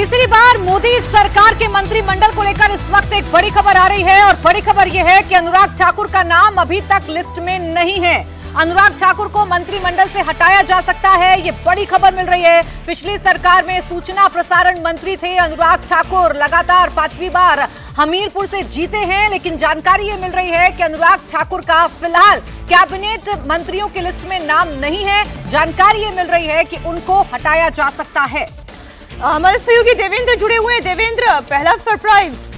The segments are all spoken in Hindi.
तीसरी बार मोदी सरकार के मंत्रिमंडल को लेकर इस वक्त एक बड़ी खबर आ रही है और बड़ी खबर यह है कि अनुराग ठाकुर का नाम अभी तक लिस्ट में नहीं है। अनुराग ठाकुर को मंत्रिमंडल से हटाया जा सकता है, ये बड़ी खबर मिल रही है। पिछली सरकार में सूचना प्रसारण मंत्री थे अनुराग ठाकुर, लगातार 5वीं बार हमीरपुर से जीते हैं, लेकिन जानकारी ये मिल रही है कि अनुराग ठाकुर का फिलहाल कैबिनेट मंत्रियों की लिस्ट में नाम नहीं है। जानकारी ये मिल रही है कि उनको हटाया जा सकता है। हमारे सहयोगी देवेंद्र जुड़े हुए हैं। देवेंद्र, पहला सरप्राइज।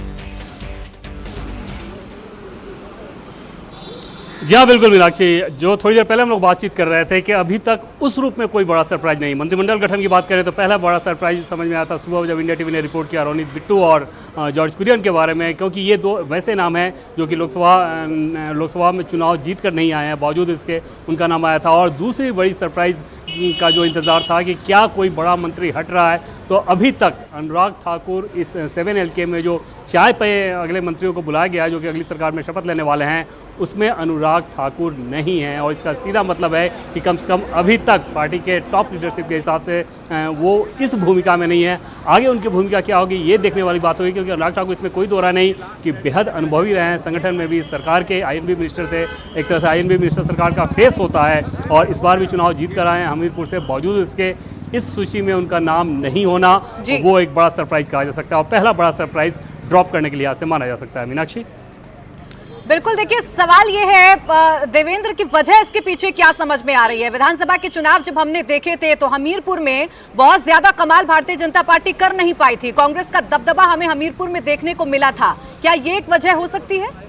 जी हाँ, बिल्कुल मीनाक्षी, जो थोड़ी देर पहले हम लोग बातचीत कर रहे थे कि अभी तक उस रूप में कोई बड़ा सरप्राइज नहीं। मंत्रिमंडल गठन की बात करें तो पहला बड़ा सरप्राइज समझ में आया था सुबह जब इंडिया टीवी ने रिपोर्ट किया रोनित बिट्टू और जॉर्ज कुरियन के बारे में, क्योंकि ये दो वैसे नाम हैं जो कि लोकसभा में चुनाव जीत कर नहीं आए हैं, बावजूद इसके उनका नाम आया था। और दूसरी बड़ी सरप्राइज का जो इंतज़ार था कि क्या कोई बड़ा मंत्री हट रहा है, तो अभी तक अनुराग ठाकुर इस 7LK में जो चाय पे अगले मंत्रियों को बुलाया गया है जो कि अगली सरकार में शपथ लेने वाले हैं, उसमें अनुराग ठाकुर नहीं है। और इसका सीधा मतलब है कि कम से कम अभी तक पार्टी के टॉप लीडरशिप के हिसाब से वो इस भूमिका में नहीं है। आगे उनकी भूमिका क्या होगी ये देखने वाली बात होगी, क्योंकि अनुराग ठाकुर इसमें कोई दो राय नहीं कि बेहद अनुभवी रहे हैं। संगठन में भी सरकार के INB मिनिस्टर थे, एक तरह से INB मिनिस्टर सरकार का फेस होता है और इस बार भी चुनाव जीत कर आए हैं हमीरपुर से। बावजूद इसके इस सूची में उनका नाम नहीं होना वो एक बड़ा सरप्राइज कहा जा सकता है और पहला बड़ा सरप्राइज ड्रॉप करने के लिहाज से माना जा सकता है। मीनाक्षी, बिल्कुल, देखिए सवाल ये है देवेंद्र की वजह इसके पीछे क्या समझ में आ रही है। विधानसभा के चुनाव जब हमने देखे थे तो हमीरपुर में बहुत ज्यादा कमाल भारतीय जनता पार्टी कर नहीं पाई थी। कांग्रेस का दबदबा हमें हमीरपुर में देखने को मिला था। क्या ये एक वजह हो सकती है?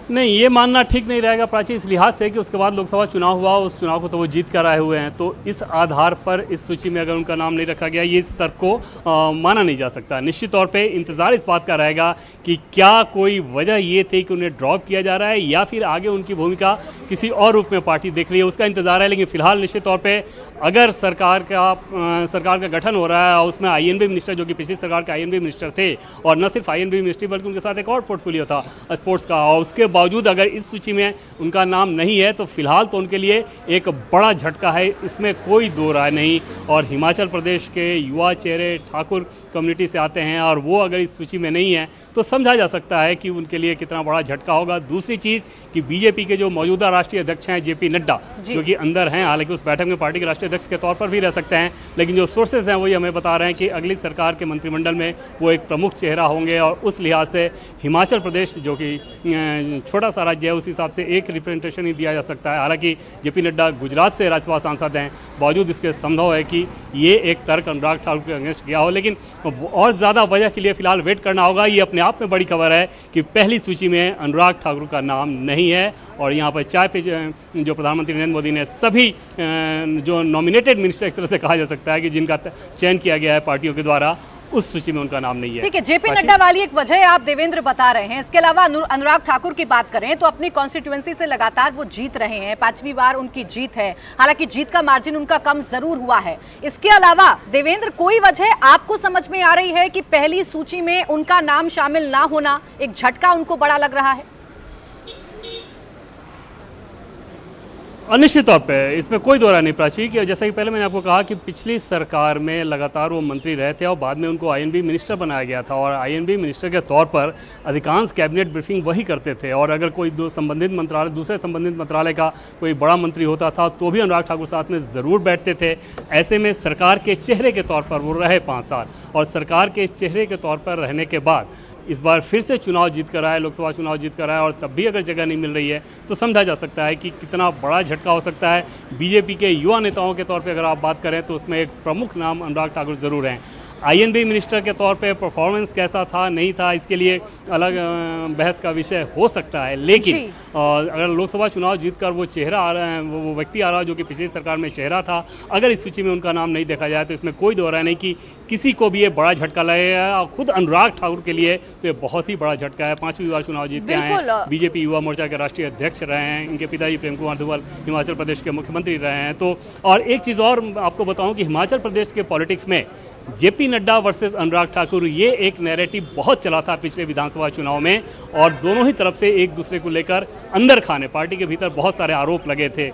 नहीं, ये मानना ठीक नहीं रहेगा प्राची, इस लिहाज से कि उसके बाद लोकसभा चुनाव हुआ, उस चुनाव को तो वो जीत कर आए हुए हैं, तो इस आधार पर इस सूची में अगर उनका नाम नहीं रखा गया, ये इस तर्क को माना नहीं जा सकता। निश्चित तौर पे इंतज़ार इस बात का रहेगा कि क्या कोई वजह ये थी कि उन्हें ड्रॉप किया जा रहा है या फिर आगे उनकी भूमिका किसी और रूप में पार्टी देख रही है, उसका इंतज़ार है। लेकिन फिलहाल निश्चित तौर पर अगर सरकार का गठन हो रहा है और उसमें INB मिनिस्टर जो कि पिछली सरकार के INB मिनिस्टर थे, और न सिर्फ INB मिनिस्ट्री बल्कि उनके साथ एक और पोर्टफोलियो था स्पोर्ट्स का, और उसके बावजूद अगर इस सूची में उनका नाम नहीं है तो फिलहाल तो उनके लिए एक बड़ा झटका है, इसमें कोई दो राय नहीं। और हिमाचल प्रदेश के युवा चेहरे ठाकुर कम्युनिटी से आते हैं और वो अगर इस सूची में नहीं है तो समझा जा सकता है कि उनके लिए कितना बड़ा झटका होगा। दूसरी चीज़ कि बीजेपी के जो मौजूदा राष्ट्रीय अध्यक्ष हैं JP नड्डा, जो कि अंदर हैं, हालांकि उस बैठक में पार्टी के राष्ट्रीय अध्यक्ष के तौर पर भी रह सकते हैं, लेकिन जो सोर्सेज हैं वही हमें बता रहे हैं कि अगली सरकार के मंत्रिमंडल में वो एक प्रमुख चेहरा होंगे। और उस लिहाज से हिमाचल प्रदेश जो कि छोटा सा राज्य है, उस हिसाब से एक रिप्रेजेंटेशन ही दिया जा सकता है। हालांकि JP नड्डा गुजरात से राज्यसभा सांसद हैं, बावजूद इसके संभव है कि ये एक तर्क अनुराग ठाकुर के अगेंस्ट गया हो, लेकिन और ज़्यादा वजह के लिए फिलहाल वेट करना होगा। ये अपने आप में बड़ी खबर है कि पहली सूची में अनुराग ठाकुर का नाम नहीं है। और यहाँ पर चाय पे जो प्रधानमंत्री नरेंद्र मोदी ने सभी जो नॉमिनेटेड मिनिस्टर एक तरह से कहा जा सकता है कि जिनका चयन किया गया है पार्टियों के द्वारा, उस सूची में उनका नाम नहीं है। ठीक है, JP नड्डा वाली एक वजह आप देवेंद्र बता रहे हैं। इसके अलावा अनुराग ठाकुर की बात करें तो अपनी कॉन्स्टिट्यूएंसी से लगातार वो जीत रहे हैं, 5वीं बार उनकी जीत है। हालांकि जीत का मार्जिन उनका कम जरूर हुआ है। इसके अलावा देवेंद्र कोई वजह आपको समझ में आ रही है कि पहली सूची में उनका नाम शामिल ना होना एक झटका उनको बड़ा लग रहा है? निश्चित तौर पे इसमें कोई दो राय नहीं प्राची, कि जैसा कि पहले मैंने आपको कहा कि पिछली सरकार में लगातार वो मंत्री रहे थे और बाद में उनको INB मिनिस्टर बनाया गया था, और INB मिनिस्टर के तौर पर अधिकांश कैबिनेट ब्रीफिंग वही करते थे। और अगर कोई दूसरे संबंधित मंत्रालय का कोई बड़ा मंत्री होता था तो भी अनुराग ठाकुर साथ में ज़रूर बैठते थे। ऐसे में सरकार के चेहरे के तौर पर वो रहे 5 साल, और सरकार के चेहरे के तौर पर रहने के बाद इस बार फिर से चुनाव जीत कर आए, लोकसभा चुनाव जीत कर आए, और तब भी अगर जगह नहीं मिल रही है तो समझा जा सकता है कि कितना बड़ा झटका हो सकता है। बीजेपी के युवा नेताओं के तौर पे अगर आप बात करें तो उसमें एक प्रमुख नाम अनुराग ठाकुर ज़रूर हैं। INB मिनिस्टर के तौर पे परफॉर्मेंस कैसा था नहीं था इसके लिए अलग बहस का विषय हो सकता है, लेकिन अगर लोकसभा चुनाव जीतकर वो चेहरा आ रहा है, वो व्यक्ति आ रहा है जो कि पिछली सरकार में चेहरा था, अगर इस सूची में उनका नाम नहीं देखा जाए तो इसमें कोई दो राय नहीं कि किसी को भी ये बड़ा झटका लगेगा। और खुद अनुराग ठाकुर के लिए तो ये बहुत ही बड़ा झटका है। 5वीं बार चुनाव जीतते हैं, बीजेपी युवा मोर्चा के राष्ट्रीय अध्यक्ष रहे हैं, इनके पिताजी प्रेम कुमार धूमल हिमाचल प्रदेश के मुख्यमंत्री रहे हैं। तो और एक चीज़ और आपको बताऊँ कि हिमाचल प्रदेश के पॉलिटिक्स में जेपी नड्डा वर्सेस अनुराग ठाकुर, ये एक नैरेटिव बहुत चला था पिछले विधानसभा चुनाव में और दोनों ही तरफ से एक दूसरे को लेकर अंदर खाने पार्टी के भीतर बहुत सारे आरोप लगे थे।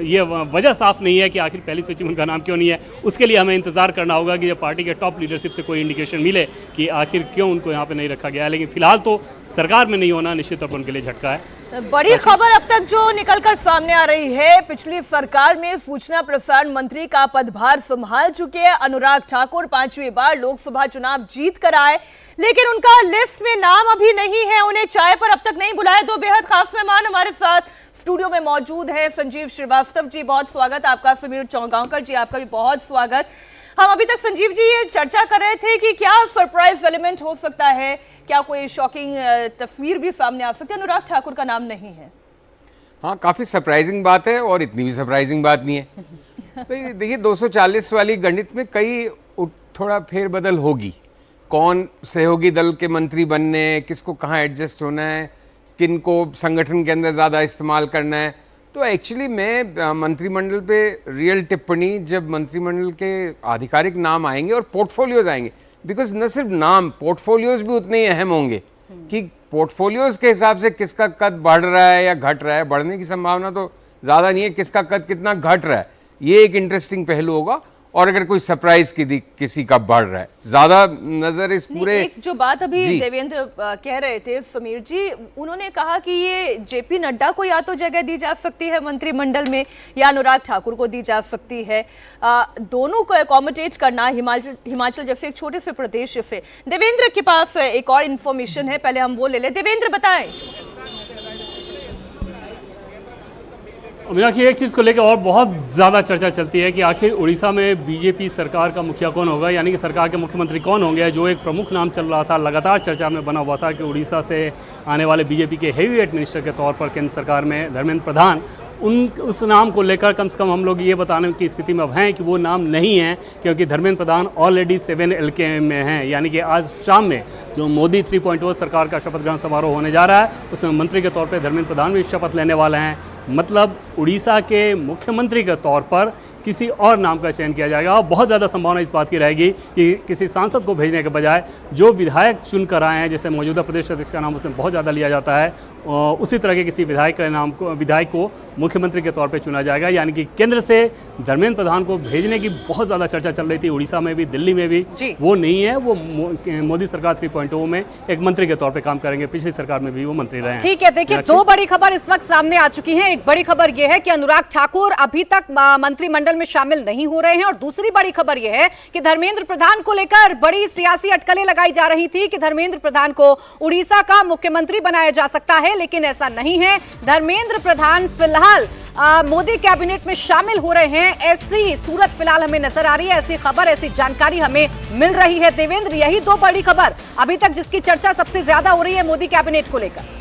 ये वजह साफ नहीं है कि आखिर पहली सूची में उनका नाम क्यों नहीं है। उसके लिए हमें इंतजार करना होगा कि जब पार्टी के टॉप लीडरशिप से कोई इंडिकेशन मिले कि आखिर क्यों उनको यहाँ पे नहीं रखा गया है। लेकिन फिलहाल तो सरकार में नहीं होना निश्चित तौर पर उनके लिए झटका है। बड़ी खबर अब तक जो निकलकर सामने आ रही है, पिछली सरकार में सूचना प्रसारण मंत्री का पदभार संभाल चुके हैं अनुराग ठाकुर। 5वीं बार लोकसभा चुनाव जीत कर आए, लेकिन उनका लिस्ट में नाम अभी नहीं है। उन्हें चाय पर अब तक नहीं बुलाया। दो बेहद खास मेहमान हमारे साथ स्टूडियो में मौजूद है। संजीव श्रीवास्तव जी, बहुत स्वागत आपका। समीर चौगांवकर जी, आपका भी बहुत स्वागत। हम अभी तक संजीव जी ये चर्चा कर रहे थे कि क्या सरप्राइज एलिमेंट हो सकता है, क्या कोई शॉकिंग तस्वीर भी सामने आ सकती है। अनुराग ठाकुर का नाम नहीं है। हाँ, काफ़ी सरप्राइजिंग बात है और इतनी भी सरप्राइजिंग बात नहीं है। तो देखिए 240 वाली गणित में कई थोड़ा फेरबदल होगी। कौन सहयोगी दल के मंत्री बनने, किसको कहाँ एडजस्ट होना है, किन को संगठन के अंदर ज़्यादा इस्तेमाल करना है। तो एक्चुअली मैं मंत्रिमंडल पे रियल टिप्पणी जब मंत्रिमंडल के आधिकारिक नाम आएंगे और पोर्टफोलियोज आएंगे, बिकॉज न सिर्फ नाम, पोर्टफोलियोज भी उतने ही अहम होंगे कि पोर्टफोलियोज के हिसाब से किसका कद बढ़ रहा है या घट रहा है। बढ़ने की संभावना तो ज़्यादा नहीं है, किसका कद कितना घट रहा है ये एक इंटरेस्टिंग पहलू होगा। और अगर कोई सरप्राइज किसी का बढ़ रहा है, ज्यादा नजर इस पूरे एक जो बात अभी देवेंद्र कह रहे थे समीर जी, उन्होंने कहा कि ये जेपी नड्डा को या तो जगह दी जा सकती है मंत्रिमंडल में या अनुराग ठाकुर को दी जा सकती है। दोनों को अकोमोडेट करना हिमाचल जैसे एक छोटे से प्रदेश से। देवेंद्र के पास एक और इन्फॉर्मेशन है, पहले हम वो ले लें। देवेंद्र बताएं। मीनाक्षी, एक चीज़ को लेकर और बहुत ज़्यादा चर्चा चलती है कि आखिर उड़ीसा में बीजेपी सरकार का मुखिया कौन होगा, यानी कि सरकार के मुख्यमंत्री कौन होंगे। जो एक प्रमुख नाम चल रहा था, लगातार चर्चा में बना हुआ था कि उड़ीसा से आने वाले बीजेपी के हेवीवेट मिनिस्टर के तौर पर केंद्र सरकार में धर्मेंद्र प्रधान, उस नाम को लेकर कम से कम हम लोग ये बताने की स्थिति में अब हैं कि वो नाम नहीं है, क्योंकि धर्मेंद्र प्रधान ऑलरेडी 7 LK में हैं। यानी कि आज शाम में जो मोदी 3.0 सरकार का शपथ ग्रहण समारोह होने जा रहा है, उसमें मंत्री के तौर पर धर्मेंद्र प्रधान भी शपथ लेने वाले हैं। मतलब उड़ीसा के मुख्यमंत्री के तौर पर किसी और नाम का चयन किया जाएगा। और बहुत ज़्यादा संभावना इस बात की रहेगी कि किसी सांसद को भेजने के बजाय जो विधायक चुन कर आए हैं, जैसे मौजूदा प्रदेश अध्यक्ष का नाम उसमें बहुत ज़्यादा लिया जाता है, उसी तरह के किसी विधायक को मुख्यमंत्री के तौर पे चुना जाएगा। यानी कि केंद्र से धर्मेंद्र प्रधान को भेजने की बहुत ज़्यादा चर्चा चल रही थी, उड़ीसा में भी, दिल्ली में भी। वो नहीं है, वो मोदी सरकार 3.0 में एक मंत्री के तौर पे काम करेंगे। पिछली सरकार में भी वो मंत्री रहे हैं। ठीक है, देखिए दो बड़ी खबर इस वक्त सामने आ चुकी है। एक बड़ी खबर यह है कि अनुराग ठाकुर अभी तक मंत्रिमंडल में शामिल नहीं हो रहे हैं, और दूसरी बड़ी खबर यह है कि धर्मेंद्र प्रधान को लेकर बड़ी सियासी अटकलें लगाई जा रही थी कि धर्मेंद्र प्रधान को उड़ीसा का मुख्यमंत्री बनाया जा सकता है, लेकिन ऐसा नहीं है। धर्मेंद्र प्रधान फिलहाल मोदी कैबिनेट में शामिल हो रहे हैं, ऐसी सूरत फिलहाल हमें नजर आ रही है, ऐसी खबर, ऐसी जानकारी हमें मिल रही है। देवेंद्र, यही दो बड़ी खबर अभी तक जिसकी चर्चा सबसे ज्यादा हो रही है मोदी कैबिनेट को लेकर।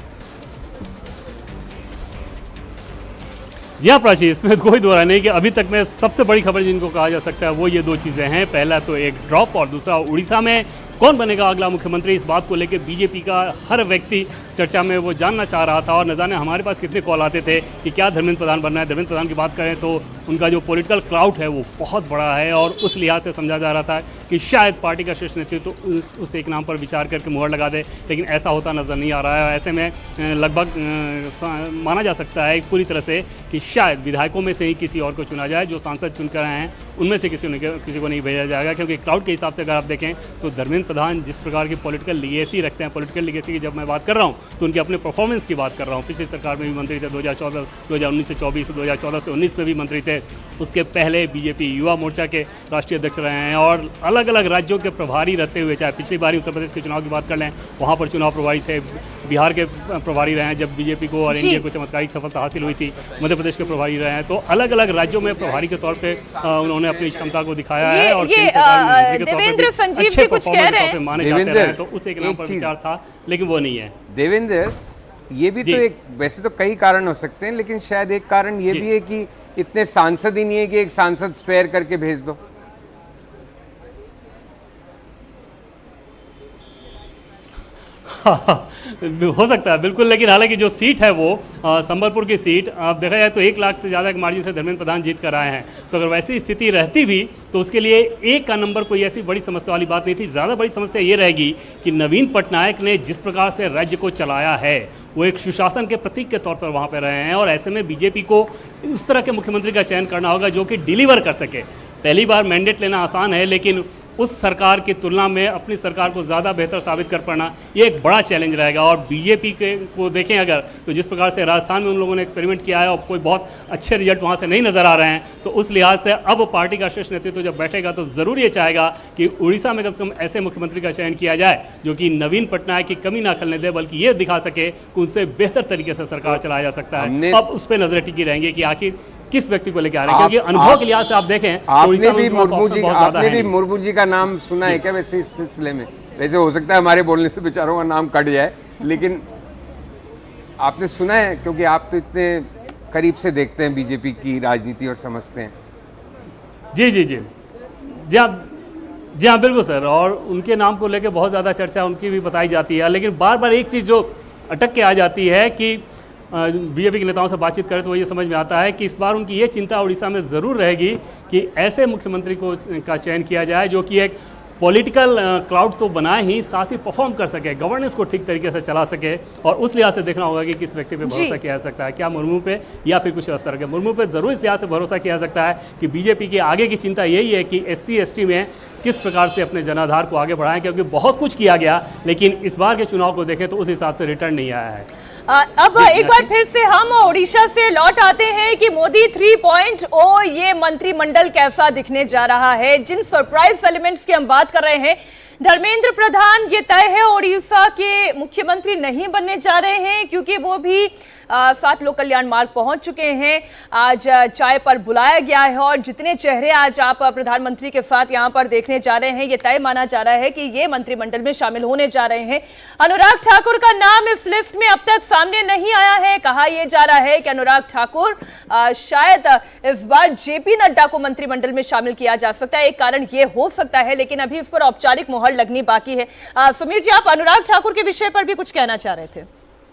जी हाँ प्राची, इसमें कोई दो राय नहीं कि अभी तक में सबसे बड़ी खबर जिनको कहा जा सकता है वो ये दो चीज़ें हैं। पहला तो एक ड्रॉप और दूसरा उड़ीसा में कौन बनेगा अगला मुख्यमंत्री। इस बात को लेकर बीजेपी का हर व्यक्ति चर्चा में वो जानना चाह रहा था, और न जाने हमारे पास कितने कॉल आते थे कि क्या धर्मेंद्र प्रधान बनना है। धर्मेंद्र प्रधान की बात करें तो उनका जो पॉलिटिकल क्राउड है वो बहुत बड़ा है, और उस लिहाज से समझा जा रहा था कि शायद पार्टी का शीर्ष नेतृत्व तो उस एक नाम पर विचार करके मुहर लगा दे, लेकिन ऐसा होता नजर नहीं आ रहा है। ऐसे में लगभग माना जा सकता है पूरी तरह से कि शायद विधायकों में से ही किसी और को चुना जाए। जो सांसद चुनकर आए हैं उनमें से किसी को नहीं भेजा जाएगा, क्योंकि क्राउड के हिसाब से अगर आप देखें तो धर्मेंद्र प्रधान जिस प्रकार की पॉलिटिकल लीगेसी रखते हैं, पॉलिटिकल लीगेसी की जब मैं बात कर रहा हूँ तो उनके अपने परफॉर्मेंस की बात कर रहा हूँ। पिछली सरकार में भी मंत्री थे, 2019 से 24, 2014 से 19 में भी मंत्री थे। उसके पहले बीजेपी युवा मोर्चा के राष्ट्रीय अध्यक्ष रहे हैं, और अलग अलग राज्यों के प्रभारी रहते हुए, चाहे पिछली बार उत्तर प्रदेश के चुनाव की बात कर लें, वहाँ पर चुनाव प्रभारी थे। बिहार के प्रभारी रहे हैं जब बीजेपी को और एनडीए को चमत्कारिक सफलता हासिल हुई थी। मध्य प्रदेश के प्रभारी रहे हैं। तो अलग अलग राज्यों में प्रभारी के तौर पे उन्होंने अपनी क्षमता को दिखाया है, और देवेंद्र संजीव जी कुछ कह रहे हैं, माने जाते हैं। तो उस एक नाम पर विचार था, लेकिन वो नहीं है। देवेंद्र, ये भी तो एक, वैसे तो कई कारण हो सकते हैं, लेकिन शायद एक कारण ये भी है कि इतने सांसद ही नहीं है कि एक सांसद स्पेयर करके भेज दो। हो सकता है बिल्कुल, लेकिन हालांकि जो सीट है वो संबलपुर की सीट अब देखा जाए तो 1 लाख से ज़्यादा के मार्जिन से धर्मेंद्र प्रधान जीत कर आए हैं। तो अगर वैसी स्थिति रहती भी तो उसके लिए 1 का नंबर कोई ऐसी बड़ी समस्या वाली बात नहीं थी। ज़्यादा बड़ी समस्या ये रहेगी कि नवीन पटनायक ने जिस प्रकार से राज्य को चलाया है वो एक सुशासन के प्रतीक के तौर पर वहाँ पर रहे हैं, और ऐसे में बीजेपी को उस तरह के मुख्यमंत्री का चयन करना होगा जो कि डिलीवर कर सके। पहली बार मैंडेट लेना आसान है, लेकिन उस सरकार की तुलना में अपनी सरकार को ज़्यादा बेहतर साबित कर पाना ये एक बड़ा चैलेंज रहेगा। और बीजेपी के को देखें अगर तो जिस प्रकार से राजस्थान में उन लोगों ने एक्सपेरिमेंट किया है और कोई बहुत अच्छे रिजल्ट वहाँ से नहीं नज़र आ रहे हैं, तो उस लिहाज से अब पार्टी का शीर्ष नेतृत्व जब बैठेगा तो ज़रूर ये चाहेगा कि उड़ीसा में कम से कम ऐसे मुख्यमंत्री का चयन किया जाए जो कि नवीन पटनायक की कमी ना खलने दे, बल्कि ये दिखा सके कि उनसे बेहतर तरीके से सरकार चलाया जा सकता है। अब उस पर नजरें टिकी रहेंगी कि आखिर किस व्यक्ति को लेकर आ रहे हैं, क्योंकि अनुभव के लिहाज से आप देखें आपने भी मुर्मू जी का नाम सुना है क्या वैसे इस सिलसिले में? वैसे हो सकता है हमारे बोलने से बेचारों का नाम कट जाए, लेकिन आपने सुना है? क्योंकि आप तो इतने करीब से देखते हैं बीजेपी की राजनीति और समझते हैं। जी जी जी जी हाँ बिल्कुल सर, और उनके नाम को लेकर बहुत ज़्यादा चर्चा उनकी भी बताई जाती है, लेकिन बार बार एक चीज़ जो अटक के आ जाती है कि बीजेपी के नेताओं से बातचीत करें तो ये समझ में आता है कि इस बार उनकी ये चिंता उड़ीसा में ज़रूर रहेगी कि ऐसे मुख्यमंत्री का चयन किया जाए जो कि एक पॉलिटिकल क्लाउड तो बनाए ही, साथ ही परफॉर्म कर सके, गवर्नेंस को ठीक तरीके से चला सके। और उस लिहाज से देखना होगा कि किस व्यक्ति पे भरोसा किया जा सकता है, क्या मुर्मू पे या फिर कुछ इस तरह के। मुर्मू पे ज़रूर इस लिहाज से भरोसा किया जा सकता है कि बीजेपी की आगे की चिंता यही है कि SC ST में किस प्रकार से अपने जनाधार को आगे बढ़ाएं, क्योंकि बहुत कुछ किया गया लेकिन इस बार के चुनाव को देखें तो उस हिसाब से रिटर्न नहीं आया है। अब एक बार फिर से हम उड़ीसा से लौट आते हैं कि मोदी 3.0 ये मंत्रिमंडल कैसा दिखने जा रहा है। जिन सरप्राइज एलिमेंट्स की हम बात कर रहे हैं, धर्मेंद्र प्रधान ये तय है उड़ीसा के मुख्यमंत्री नहीं बनने जा रहे हैं, क्योंकि वो भी 7 लोक कल्याण मार्ग पहुंच चुके हैं। आज चाय पर बुलाया गया है और जितने चेहरे आज आप प्रधानमंत्री के साथ यहां पर देखने जा रहे हैं, ये तय माना जा रहा है कि ये मंत्रिमंडल में शामिल होने जा रहे हैं। अनुराग ठाकुर का नाम इस लिस्ट में अब तक सामने नहीं आया है। कहा यह जा रहा है कि अनुराग ठाकुर शायद इस बार JP नड्डा को मंत्रिमंडल में शामिल किया जा सकता है। एक कारण ये हो सकता है, लेकिन अभी इस पर औपचारिक मोहर लगनी बाकी है। सुमीर जी, आप अनुराग ठाकुर के विषय पर भी कुछ कहना चाह रहे थे।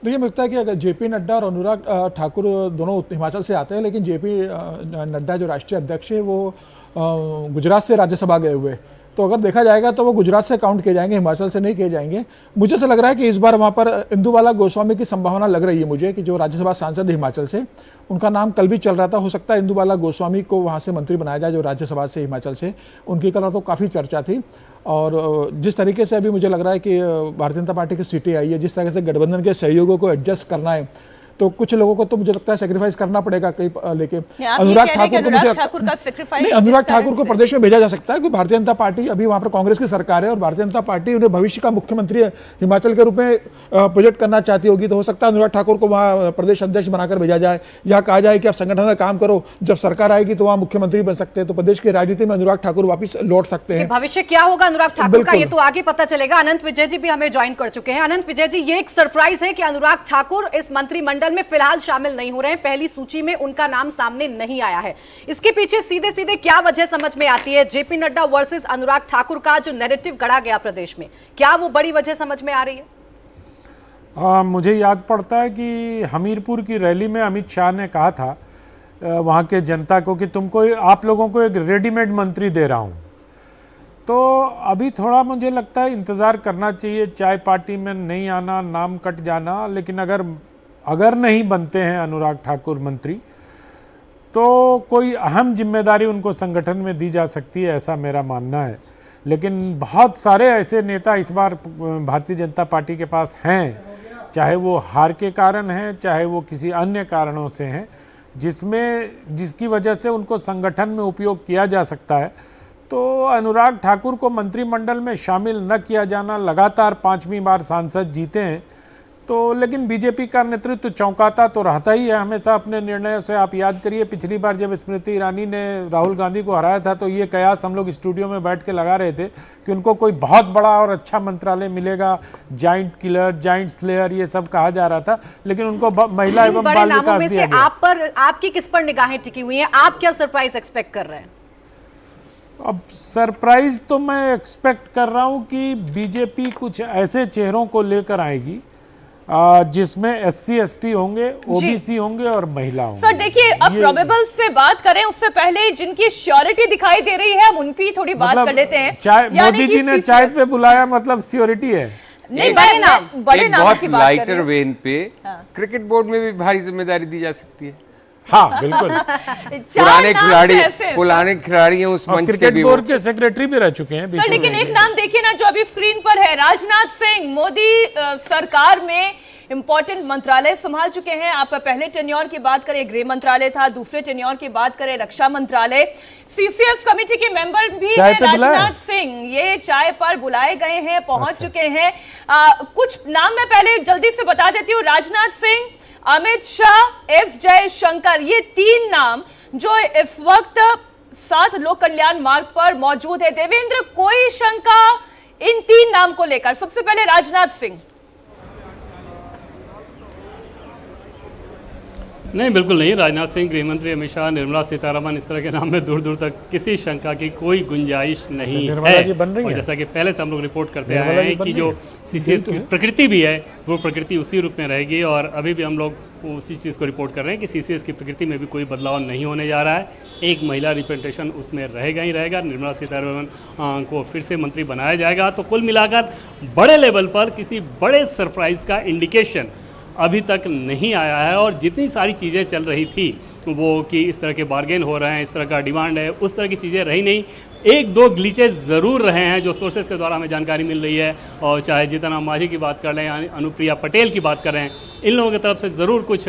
देखिए, मुझे लगता है कि अगर JP नड्डा और अनुराग ठाकुर दोनों हिमाचल से आते हैं, लेकिन JP नड्डा जो राष्ट्रीय अध्यक्ष है वो गुजरात से राज्यसभा गए हुए, तो अगर देखा जाएगा तो वो गुजरात से काउंट किए जाएंगे, हिमाचल से नहीं किए जाएंगे। मुझे ऐसा लग रहा है कि इस बार वहाँ पर इंदुबाला गोस्वामी की संभावना लग रही है मुझे, कि जो राज्यसभा सांसद हिमाचल से, उनका नाम कल भी चल रहा था। हो सकता है इंदुबाला गोस्वामी को वहाँ से मंत्री बनाया जाए, जो राज्यसभा से हिमाचल से, उनकी कल तो काफ़ी चर्चा थी। और जिस तरीके से अभी मुझे लग रहा है कि भारतीय जनता पार्टी की सीटें आई है, जिस तरह से गठबंधन के सहयोगों को एडजस्ट करना है, तो कुछ लोगों को तो मुझे लगता है सेक्रीफाइस करना पड़ेगा कहीं लेके। अनुराग ठाकुर को प्रदेश में भेजा जा सकता है, क्योंकि भारतीय जनता पार्टी अभी वहां पर कांग्रेस की सरकार है और भारतीय जनता पार्टी उन्हें भविष्य का मुख्यमंत्री हिमाचल के रूप में प्रोजेक्ट करना चाहती होगी। तो हो सकता है अनुराग ठाकुर को वहां प्रदेश अध्यक्ष बनाकर भेजा जाए, या कहा जाए कि आप संगठन का काम करो, जब सरकार आएगी तो वहां मुख्यमंत्री बन सकते हैं। तो प्रदेश की राजनीति में अनुराग ठाकुर वापिस लौट सकते हैं। भविष्य क्या होगा अनुराग ठाकुर का, ये तो आगे पता चलेगा। अनंत विजय जी भी हमें ज्वाइन कर चुके हैं। अनंत विजय जी, ये एक सरप्राइज है कि अनुराग ठाकुर इस मंत्रिमंडल में फिलहाल शामिल नहीं हो रहे हैं, पहली सूची में उनका नाम सामने नहीं आया है। इसके पीछे सीधे सीधे क्या वजह समझ में आती है? JP नड्डा वर्सेस अनुराग ठाकुर का जो नैरेटिव गढ़ा गया प्रदेश में, क्या वो बड़ी वजह समझ में आ रही है? मुझे याद पड़ता है कि हमीरपुर की रैली में अमित शाह ने कहा था वहाँ के जनता को कि आप लोगों को एक रेडीमेड मंत्री दे रहा हूँ। तो अभी थोड़ा मुझे लगता है इंतज़ार करना चाहिए, चाय पार्टी में नहीं आना, नाम कट जाना। लेकिन अगर नहीं बनते हैं अनुराग ठाकुर मंत्री, तो कोई अहम जिम्मेदारी उनको संगठन में दी जा सकती है, ऐसा मेरा मानना है। लेकिन बहुत सारे ऐसे नेता इस बार भारतीय जनता पार्टी के पास हैं, चाहे वो हार के कारण हैं, चाहे वो किसी अन्य कारणों से हैं, जिसकी वजह से उनको संगठन में उपयोग किया जा सकता है। तो अनुराग ठाकुर को मंत्रिमंडल में शामिल न किया जाना, लगातार 5वीं बार सांसद जीते हैं, तो लेकिन बीजेपी का नेतृत्व चौंकाता तो रहता ही है हमेशा अपने निर्णयों से। आप याद करिए, पिछली बार जब स्मृति ईरानी ने राहुल गांधी को हराया था तो ये कयास हम लोग स्टूडियो में बैठ के लगा रहे थे कि उनको कोई बहुत बड़ा और अच्छा मंत्रालय मिलेगा, जाइंट किलर, जाइंट स्लेयर, ये सब कहा जा रहा था, लेकिन उनको महिला एवं बाल विकास दिया गया। आपकी किस पर निगाहें टिकी हुई हैं? आप क्या सरप्राइज एक्सपेक्ट कर रहे हैं? अब सरप्राइज तो मैं एक्सपेक्ट कर रहा हूं कि बीजेपी कुछ ऐसे चेहरों को लेकर आएगी जिसमें SC ST होंगे, OBC होंगे और महिला होंगे। सर देखिए, अब प्रोबेबल्स पे बात करें उससे पहले जिनकी श्योरिटी दिखाई दे रही है हम उन की थोड़ी बात कर लेते हैं। मोदी जी ने चाय पे बुलाया मतलब श्योरिटी है। नहीं, बड़े नाम की बात बहुत कर लाइटर रहे हैं। वेन पे क्रिकेट बोर्ड में भी भारी जिम्मेदारी दी जा सकती है। हाँ बिल्कुल। पुराने खिलाड़ी हैं उस मंच के क्रिकेट भी। बोर्ड के सेक्रेटरी भी रह चुके हैं। सर लेकिन एक नाम देखिए ना जो अभी स्क्रीन पर है, राजनाथ सिंह। मोदी सरकार में इंपॉर्टेंट मंत्रालय संभाल चुके हैं। आप पहले टेन्योर की बात करें गृह मंत्रालय था, दूसरे टेन्योर की बात करें रक्षा मंत्रालय। CCS कमेटी के मेंबर भी है राजनाथ सिंह। ये चाय पर बुलाए गए हैं, पहुंच चुके हैं। कुछ नाम मैं पहले जल्दी से बता देती हूँ। राजनाथ सिंह, अमित शाह, एस जयशंकर, ये 3 नाम जो इस वक्त 7 लोक कल्याण मार्ग पर मौजूद है। देवेंद्र, कोई शंका इन 3 नाम को लेकर? सबसे पहले राजनाथ सिंह। नहीं, बिल्कुल नहीं। राजनाथ सिंह, गृहमंत्री अमित शाह, निर्मला सीतारमण, इस तरह के नाम में दूर दूर तक किसी शंका की कोई गुंजाइश नहीं है। और जैसा कि पहले से हम लोग रिपोर्ट करते आए हैं कि जो CCS की प्रकृति भी है वो प्रकृति उसी रूप में रहेगी। और अभी भी हम लोग उसी चीज़ को रिपोर्ट कर रहे हैं कि CCS की प्रकृति में भी कोई बदलाव नहीं होने जा रहा है। एक महिला रिप्रेजेंटेशन उसमें रहेगा ही रहेगा। निर्मला सीतारमण को फिर से मंत्री बनाया जाएगा। तो कुल मिलाकर बड़े लेवल पर किसी बड़े सरप्राइज का इंडिकेशन अभी तक नहीं आया है। और जितनी सारी चीज़ें चल रही थी वो कि इस तरह के बार्गेन हो रहे हैं, इस तरह का डिमांड है, उस तरह की चीज़ें रही नहीं। 1-2 ग्लिचेस ज़रूर रहे हैं जो सोर्सेस के द्वारा हमें जानकारी मिल रही है। और चाहे जीतन राम मांझी की बात कर रहे हैं, अनुप्रिया पटेल की बात कर रहे हैं, इन लोगों की तरफ से ज़रूर कुछ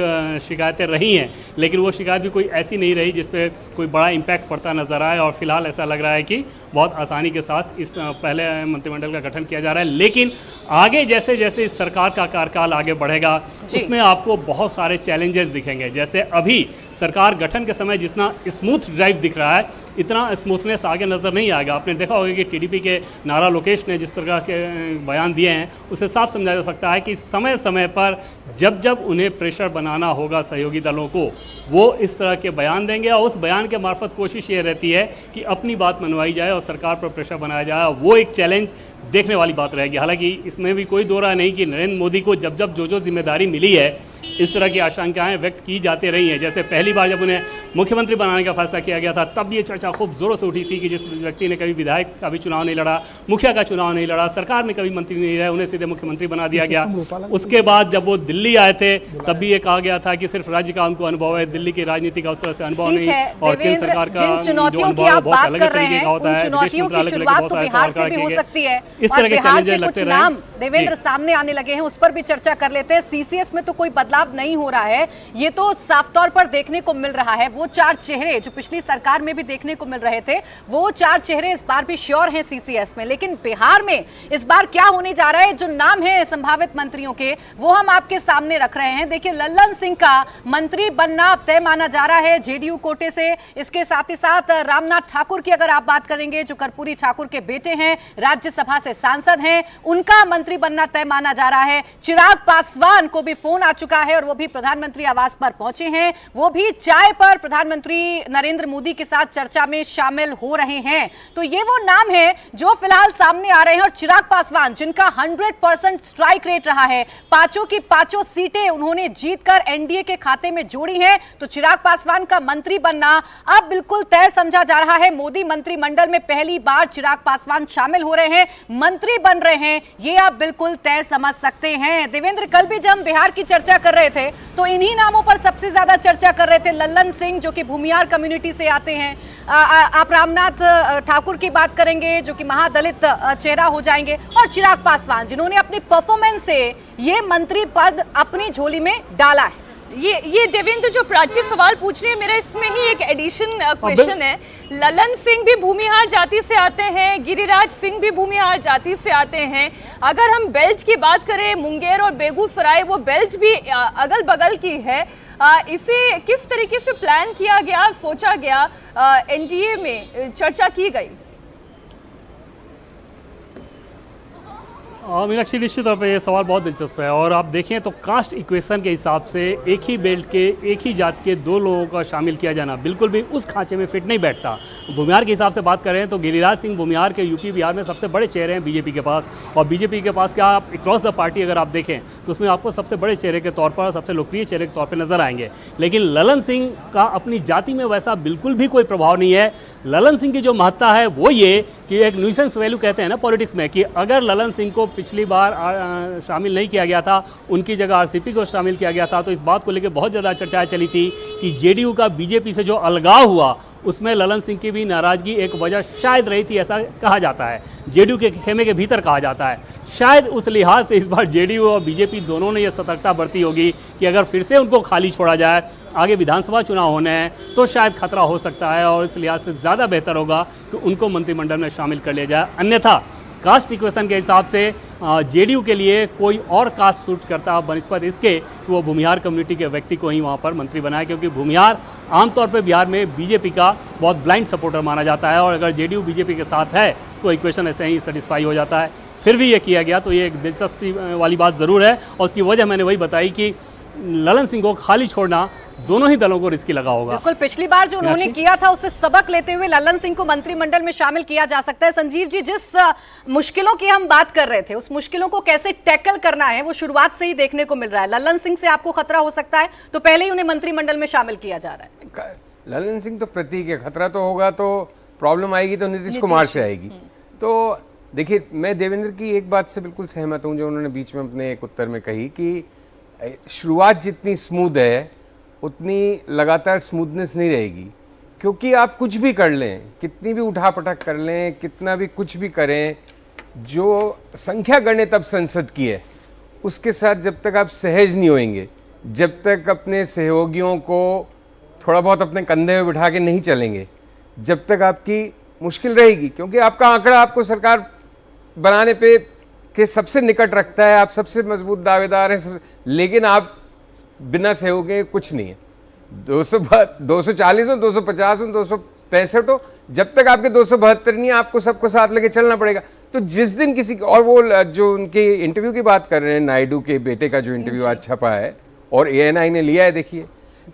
शिकायतें रही हैं। लेकिन वो शिकायत भी कोई ऐसी नहीं रही जिस पर कोई बड़ा इम्पैक्ट पड़ता नज़र आए। और फिलहाल ऐसा लग रहा है कि बहुत आसानी के साथ इस पहले मंत्रिमंडल का गठन किया जा रहा है। लेकिन आगे जैसे जैसे इस सरकार का कार्यकाल आगे बढ़ेगा उसमें आपको बहुत सारे चैलेंजेस दिखेंगे। जैसे अभी सरकार गठन के समय जितना स्मूथ ड्राइव दिख रहा है इतना स्मूथनेस आगे नज़र नहीं आएगा। आपने देखा होगा कि TDP के नारा लोकेश ने जिस तरह के बयान दिए हैं उससे साफ समझा जा सकता है कि समय समय पर जब जब उन्हें प्रेशर बनाना होगा सहयोगी दलों को वो इस तरह के बयान देंगे। और उस बयान के मार्फत कोशिश ये रहती है कि अपनी बात मनवाई जाए और सरकार पर प्रेशर बनाया जाए। वो एक चैलेंज देखने वाली बात रहेगी। हालांकि इसमें भी कोई दो राय नहीं कि नरेंद्र मोदी को जब जब जो जिम्मेदारी मिली है इस तरह की आशंकाएं व्यक्त की जाती रही हैं। जैसे पहली बार जब उन्हें मुख्यमंत्री बनाने का फैसला किया गया था तब ये चर्चा खूब जोरों से उठी थी कि जिस व्यक्ति ने कभी विधायक का भी चुनाव नहीं लड़ा, मुखिया का चुनाव नहीं लड़ा, सरकार में कभी मंत्री नहीं रहे, उन्हें सीधे मुख्यमंत्री बना दिया गया। उसके बाद जब वो दिल्ली आए थे तब भी ये कहा गया था कि सिर्फ राज्य का उनको अनुभव है, दिल्ली की राजनीति का उस तरह से अनुभव नहीं। और केंद्र सरकार का जिन चुनौतियों की आप बात कर रहे हैं उन चुनौतियों की शुरुआत तो बिहार से भी हो सकती है। इस तरह के चैलेंजेस कुछ नाम देवेंद्र सामने आने लगे हैं, उस पर भी चर्चा कर लेते हैं। CCS में तो कोई बदलाव नहीं हो रहा है, ये तो साफ तौर पर देखने को मिल रहा है। वो 4 चेहरे जो पिछली सरकार में भी देखने को मिल रहे थे वो 4 चेहरे इस बार भी श्योर हैं CCS में। लेकिन बिहार में इस बार क्या होने जा रहा है, जो नाम है संभावित मंत्रियों के वो हम आपके सामने रख रहे हैं। देखिए, लल्लन सिंह का मंत्री बनना तय माना जा रहा है JDU कोटे से। इसके साथ ही साथ रामनाथ ठाकुर की अगर आप बात करेंगे जो कर्पूरी ठाकुर के बेटे हैं, राज्यसभा से सांसद हैं, उनका मंत्री बनना तय माना जा रहा है। चिराग पासवान को भी फोन आ चुका है और वो भी प्रधानमंत्री आवास पर पहुंचे हैं। वो भी चाय पर प्रधानमंत्री नरेंद्र मोदी के साथ चर्चा में शामिल हो रहे हैं। तो ये वो नाम है जो फिलहाल सामने आ रहे हैं। और चिराग पासवान जिनका 100% स्ट्राइक रेट रहा है, 5 की 5 सीटें उन्होंने जीतकर NDA के खाते में जोड़ी हैं, तो चिराग पासवान का मंत्री बनना अब बिल्कुल तय समझा जा रहा है। मोदी मंत्रिमंडल में पहली बार चिराग पासवान शामिल हो रहे हैं, मंत्री बन रहे हैं, ये आप बिल्कुल तय समझ सकते हैं। देवेंद्र, कल भी जब हम बिहार की चर्चा कर रहे थे तो इन्हीं नामों पर सबसे ज्यादा चर्चा कर रहे थे। लल्लन सिंह जो कि भूमियार कम्युनिटी से आते हैं, आप रामनाथ ठाकुर की बात करेंगे जो कि महादलित चेहरा हो जाएंगे, और चिराग पासवान जिन्होंने अपनी परफॉर्मेंस से ये मंत्री पद अपनी झोली में डाला है। ये देवेंद्र जो प्राची सवाल पूछ रहे हैं, मेरा इसमें ही एक एडिशन क्वेश्चन है। ललन सिंह भी भूमिहार जाति से आते हैं, गिरिराज सिंह भी भूमिहार जाति से आते हैं। अगर हम बेल्ट की बात करें, मुंगेर और बेगूसराय, वो बेल्ट भी अगल बगल की है। इसे किस तरीके से प्लान किया गया, सोचा गया, NDA में चर्चा की गई? मीनाक्षी, निश्चित तौर पे ये सवाल बहुत दिलचस्प है और आप देखें तो कास्ट इक्वेशन के हिसाब से एक ही बेल्ट के एक ही जात के दो लोगों का शामिल किया जाना बिल्कुल भी उस खांचे में फिट नहीं बैठता। भूमिहार के हिसाब से बात करें तो गिरिराज सिंह भूमिहार के यूपी बिहार में सबसे बड़े चेहरे हैं बीजेपी के पास, और बीजेपी के पास क्या आप अक्रॉस द पार्टी अगर आप देखें तो उसमें आपको सबसे बड़े चेहरे के तौर पर, सबसे लोकप्रिय चेहरे के तौर पर नजर आएंगे। लेकिन ललन सिंह का अपनी जाति में वैसा बिल्कुल भी कोई प्रभाव नहीं है। ललन सिंह की जो महत्ता है वो ये कि एक न्यूसेंस वैल्यू कहते हैं ना पॉलिटिक्स में, कि अगर ललन सिंह को पिछली बार शामिल नहीं किया गया था, उनकी जगह आरसीपी को शामिल किया गया था, तो इस बात को लेकर बहुत ज़्यादा चर्चाएं चली थी कि जेडीयू का बीजेपी से जो अलगाव हुआ उसमें ललन सिंह की भी नाराजगी एक वजह शायद रही थी, ऐसा कहा जाता है, जेडीयू के खेमे के भीतर कहा जाता है। शायद उस लिहाज से इस बार जेडीयू और बीजेपी दोनों ने यह सतर्कता बरती होगी कि अगर फिर से उनको खाली छोड़ा जाए, आगे विधानसभा चुनाव होने हैं, तो शायद खतरा हो सकता है और इस लिहाज से ज़्यादा बेहतर होगा कि उनको मंत्रिमंडल में शामिल कर लिया जाए। अन्यथा कास्ट इक्वेशन के हिसाब से जेडीयू के लिए कोई और कास्ट सूट करता बनस्पत इसके कि वो भूमिहार कम्युनिटी के व्यक्ति को ही वहाँ पर मंत्री बनाए, क्योंकि भूमिहार आमतौर पर बिहार में बीजेपी का बहुत ब्लाइंड सपोर्टर माना जाता है और अगर जेडीयू बीजेपी के साथ है तो इक्वेशन ऐसे ही सेटिस्फाई हो जाता है। फिर भी ये किया गया तो ये एक दिलचस्पी वाली बात ज़रूर है और उसकी वजह मैंने वही बताई कि ललन सिंह को खाली छोड़ना दोनों ही दलों को रिस्की लगा होगा। बिल्कुल, पिछली बार जो उन्होंने किया था उससे सबक लेते हुए ललन सिंह को मंत्रिमंडल में शामिल किया जा सकता है। संजीव जी, जिस मुश्किलों की हम बात कर रहे थे उस मुश्किलों को कैसे टैकल करना है वो शुरुआत से ही देखने को मिल रहा है। ललन सिंह से आपको खतरा हो सकता है तो पहले ही उन्हें मंत्रिमंडल में शामिल किया जा रहा है। ललन सिंह तो प्रतीक है, खतरा तो होगा तो प्रॉब्लम आएगी तो नीतीश कुमार से आएगी। तो देखिए, मैं देवेंद्र की एक बात से बिल्कुल सहमत हूँ जो उन्होंने बीच में अपने एक उत्तर में कही कि शुरुआत जितनी स्मूथ है उतनी लगातार स्मूथनेस नहीं रहेगी, क्योंकि आप कुछ भी कर लें, कितनी भी उठापटक कर लें, कितना भी कुछ भी करें, जो संख्या गणने तब संसद की है उसके साथ जब तक आप सहज नहीं होंगे, जब तक अपने सहयोगियों को थोड़ा बहुत अपने कंधे में बिठा के नहीं चलेंगे, जब तक आपकी मुश्किल रहेगी, क्योंकि आपका आंकड़ा आपको सरकार बनाने पे के सबसे निकट रखता है, आप सबसे मजबूत दावेदार हैं, लेकिन आप बिना सहयोग के कुछ नहीं है। 240 हो, 250 हो, 265 हो, जब तक आपके 272 नहीं है आपको सबको साथ लेके चलना पड़ेगा। तो जिस दिन किसी और वो जो उनके इंटरव्यू की बात कर रहे हैं, नायडू के बेटे का जो इंटरव्यू आज छपा है और ANI ने लिया है, देखिए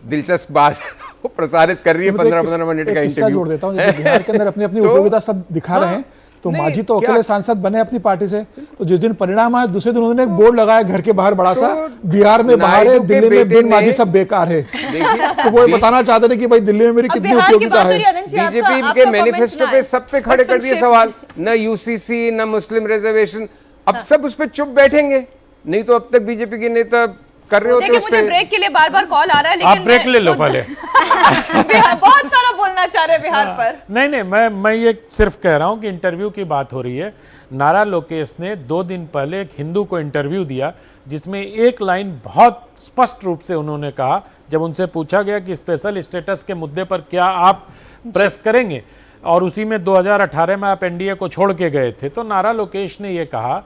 दिलचस्प बात वो प्रसारित कर रही है 15-15 मिनट का इंटरव्यू। जोड़ देता हूँ, बिहार के अंदर अपनी अपनी उपयोगिता सब दिखा रहे हैं, तो मांझी तो अकेले सांसद बने अपनी पार्टी से, तो जिस दिन परिणाम आया दूसरे दिन उन्होंने एक बोर्ड लगाया घर के बाहर बड़ा सा, बिहार में बाहर है, दिल्ली में बिन मांझी सब बेकार है। तो वो बताना चाहते थे कि भाई दिल्ली में मेरी कितनी उपयोगिता है। बीजेपी के मैनिफेस्टो पे सब पे खड़े कर दिए सवाल, न UCC न मुस्लिम रिजर्वेशन, अब सब उस पर चुप बैठेंगे, नहीं तो अब तक बीजेपी के नेता कर रहे होते। मुझे ब्रेक के लिए बार बार कॉल आ रहा है, लेकिन आप ब्रेक ले लो पहले। बहुत सारा बोलना चाह रहे बिहार पर। नहीं, मैं ये सिर्फ कह रहा हूं कि इंटरव्यू की बात हो रही है। नारा लोकेश ने 2 दिन पहले एक हिंदू को इंटरव्यू दिया जिसमें एक लाइन बहुत स्पष्ट रूप से उन्होंने कहा, जब उनसे पूछा गया कि स्पेशल स्टेटस के मुद्दे पर क्या आप प्रेस करेंगे, और उसी में 2018 में आप NDA को छोड़ के गए थे, तो नारा लोकेश ने ये कहा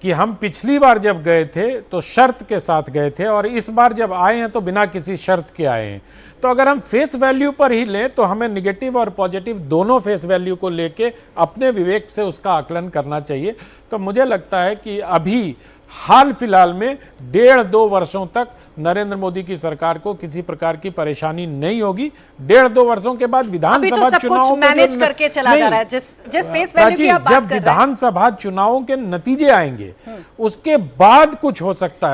कि हम पिछली बार जब गए थे तो शर्त के साथ गए थे और इस बार जब आए हैं तो बिना किसी शर्त के आए हैं। तो अगर हम फेस वैल्यू पर ही लें तो हमें निगेटिव और पॉजिटिव दोनों फेस वैल्यू को लेके अपने विवेक से उसका आकलन करना चाहिए। तो मुझे लगता है कि अभी हाल फिलहाल में 1.5-2 वर्षों तक नरेंद्र मोदी की सरकार को किसी प्रकार की परेशानी नहीं होगी। 1.5-2 वर्षों के बाद विधानसभा चुनावों मैनेज करके चला जा रहा है, जिस फेस वैल्यू की आप बात कर रहे हैं। जब विधानसभा चुनावों के नतीजे आएंगे उसके बाद कुछ हो सकता है।